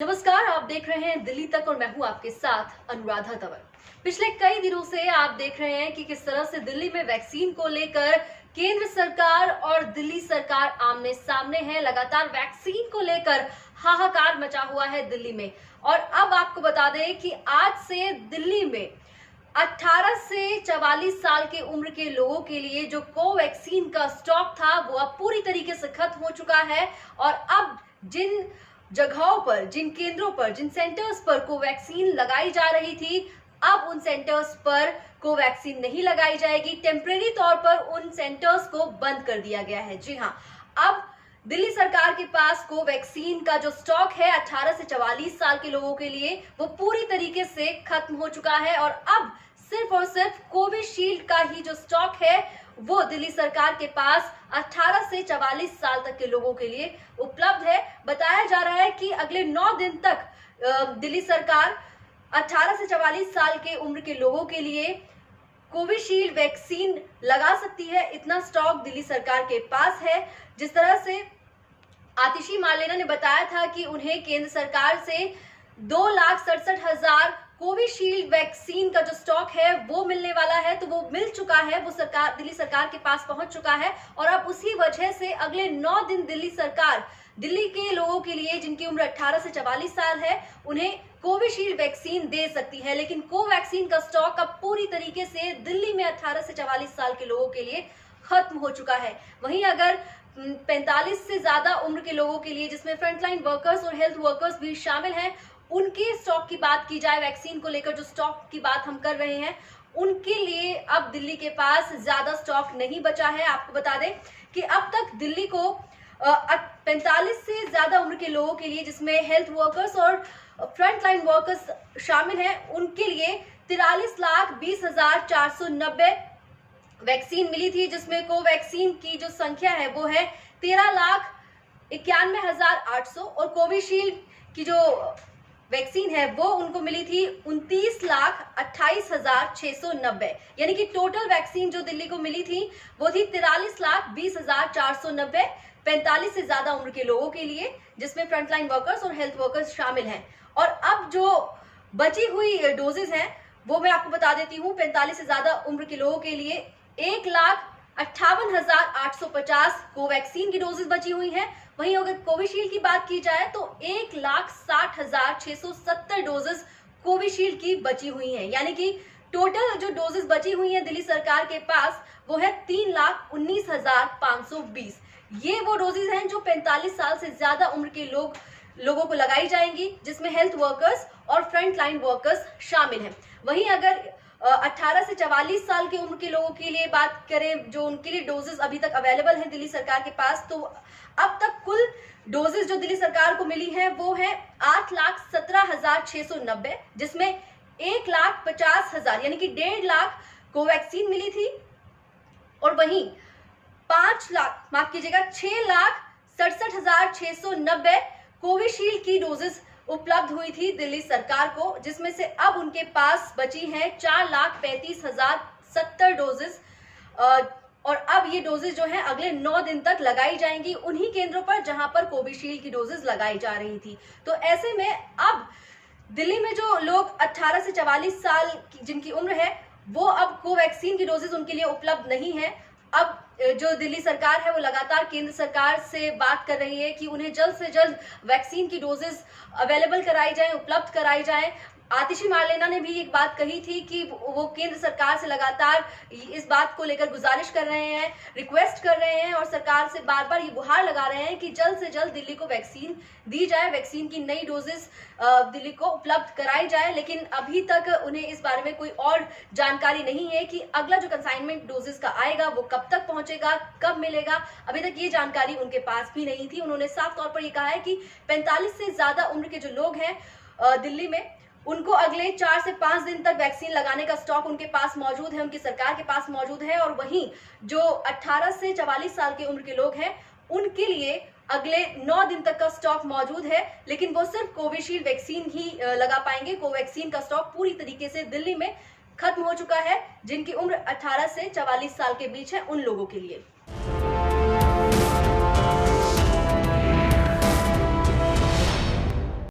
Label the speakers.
Speaker 1: नमस्कार, आप देख रहे हैं दिल्ली तक और मैं हूं आपके साथ अनुराधा तंवर। पिछले कई दिनों से आप देख रहे हैं कि किस तरह से दिल्ली में वैक्सीन को लेकर केंद्र सरकार और दिल्ली सरकार आमने सामने है। लगातार वैक्सीन को लेकर हाहाकार मचा हुआ है दिल्ली में। और अब आपको बता दें कि आज से दिल्ली में 18 से 44 साल के उम्र के लोगों के लिए जो कोवैक्सीन का स्टॉक था वो अब पूरी तरीके से खत्म हो चुका है। और अब जिन जगहों पर, जिन केंद्रों पर, जिन सेंटर्स पर कोवैक्सीन लगाई जा रही थी, अब उन सेंटर्स पर कोवैक्सीन नहीं लगाई जाएगी। टेम्परेरी तौर पर उन सेंटर्स को बंद कर दिया गया है। जी हाँ, अब दिल्ली सरकार के पास कोवैक्सीन का जो स्टॉक है 18 से 44 साल के लोगों के लिए वो पूरी तरीके से खत्म हो चुका है। और अब सिर्फ और सिर्फ कोविशील्ड का ही जो स्टॉक है वो दिल्ली सरकार के पास 18 से 44 साल तक के लोगों के लिए उपलब्ध है। बताया जा रहा है कि अगले 9 दिन तक दिल्ली सरकार 18 से 44 साल के उम्र के लोगों के लिए कोविशील्ड वैक्सीन लगा सकती है। इतना स्टॉक दिल्ली सरकार के पास है। जिस तरह से आतिशी मार्लेना ने बताया था कि उन्हें केंद्र सरकार से 2,67,000 कोविशील्ड वैक्सीन का जो स्टॉक है वो मिलने वाला है, तो वो मिल चुका है, वो सरकार, दिल्ली सरकार के पास पहुंच चुका है। और अब उसी वजह से अगले 9 दिन दिल्ली सरकार दिल्ली के लोगों के लिए जिनकी उम्र 18 से 44 साल है उन्हें कोविशील्ड वैक्सीन दे सकती है। लेकिन कोवैक्सीन का स्टॉक अब पूरी तरीके से दिल्ली में 18 से 44 साल के लोगों के लिए खत्म हो चुका है। वहीं अगर 45 से ज्यादा उम्र के लोगों के लिए, जिसमें फ्रंटलाइन वर्कर्स और हेल्थ वर्कर्स भी शामिल हैं, उनके स्टॉक की बात की जाए, वैक्सीन को लेकर जो स्टॉक की बात हम कर रहे हैं, उनके लिए अब दिल्ली के पास ज्यादा स्टॉक नहीं बचा है। आपको बता दें कि अब तक दिल्ली को 45 से ज्यादा उम्र के लोगों के लिए, जिसमें हेल्थ वर्कर्स और फ्रंटलाइन वर्कर्स शामिल हैं, उनके लिए 43,20,490 वैक्सीन मिली थी, जिसमें कोवैक्सीन की जो संख्या है वो है 13,91,800 और कोविशील्ड की जो वैक्सीन है वो उनको मिली थी 29,28,690। यानी कि टोटल वैक्सीन जो दिल्ली को मिली थी वो थी 43,20,490 45 से ज्यादा उम्र के लोगों के लिए, जिसमें फ्रंटलाइन वर्कर्स और हेल्थ वर्कर्स शामिल हैं। और अब जो बची हुई डोजेज हैं वो मैं आपको बता देती हूँ। 45 से ज्यादा उम्र के लोगों के लिए 1,58,850 कोवैक्सीन की डोजेज बची हुई हैं। वहीं अगर कोविशील्ड की बात की जाए तो 1,60,670 डोजेज कोविशील्ड की बची हुई हैं। यानी कि टोटल जो डोजेज बची हुई हैं दिल्ली सरकार के पास वो है 3,19,520। ये वो डोजेज हैं जो 45 साल से ज्यादा उम्र के लोगों को लगाई जाएंगी, जिसमें हेल्थ वर्कर्स और फ्रंट लाइन वर्कर्स शामिल हैं। वहीं अगर 18 से 44 साल के उम्र के लोगों के लिए बात करें, जो उनके लिए डोजेस अभी तक अवेलेबल हैं दिल्ली सरकार के पास, तो अब तक कुल डोजेस जो दिल्ली सरकार को मिली है वो है 8,17,690, जिसमें 1,50,000 यानी कि 1.5 लाख कोवैक्सीन मिली थी। और वहीं 6,67,690 कोविशील्ड की डोजेस उपलब्ध हुई थी दिल्ली सरकार को, जिसमें से अब उनके पास बची हैं 4,35,070 डोजेस। और अब ये डोजेस जो हैं अगले 9 दिन तक लगाई जाएंगी उन्हीं केंद्रों पर जहां पर कोविशील्ड की डोजेस लगाई जा रही थी। तो ऐसे में अब दिल्ली में जो लोग 18 से 44 साल जिनकी उम्र है वो अब कोवैक्सीन की डोजेस उनके लिए उपलब्ध नहीं है। अब जो दिल्ली सरकार है वो लगातार केंद्र सरकार से बात कर रही है कि उन्हें जल्द से जल्द वैक्सीन की डोजेस अवेलेबल कराई जाए, उपलब्ध कराई जाए। आतिशी मार्लेना ने भी एक बात कही थी कि वो केंद्र सरकार से लगातार इस बात को लेकर गुजारिश कर रहे हैं, रिक्वेस्ट कर रहे हैं और सरकार से बार बार ये गुहार लगा रहे हैं कि जल्द से जल्द दिल्ली को वैक्सीन दी जाए, वैक्सीन की नई डोजेस दिल्ली को उपलब्ध कराई जाए। लेकिन अभी तक उन्हें इस बारे में कोई और जानकारी नहीं है कि अगला जो कंसाइनमेंट डोजेस का आएगा वो कब तक पहुंचेगा, कब मिलेगा। अभी तक ये जानकारी उनके पास भी नहीं थी। उन्होंने साफ तौर पर ये कहा है कि 45 से ज्यादा उम्र के जो लोग हैं दिल्ली में, उनको अगले 4 से 5 दिन तक वैक्सीन लगाने का स्टॉक उनके पास मौजूद है, उनकी सरकार के पास मौजूद है। और वहीं जो 18 से 44 साल की उम्र के लोग हैं उनके लिए अगले 9 दिन तक का स्टॉक मौजूद है, लेकिन वो सिर्फ कोविशील्ड वैक्सीन ही लगा पाएंगे। कोवैक्सीन का स्टॉक पूरी तरीके से दिल्ली में खत्म हो चुका है जिनकी उम्र 18 से 44 साल के बीच है उन लोगों के लिए।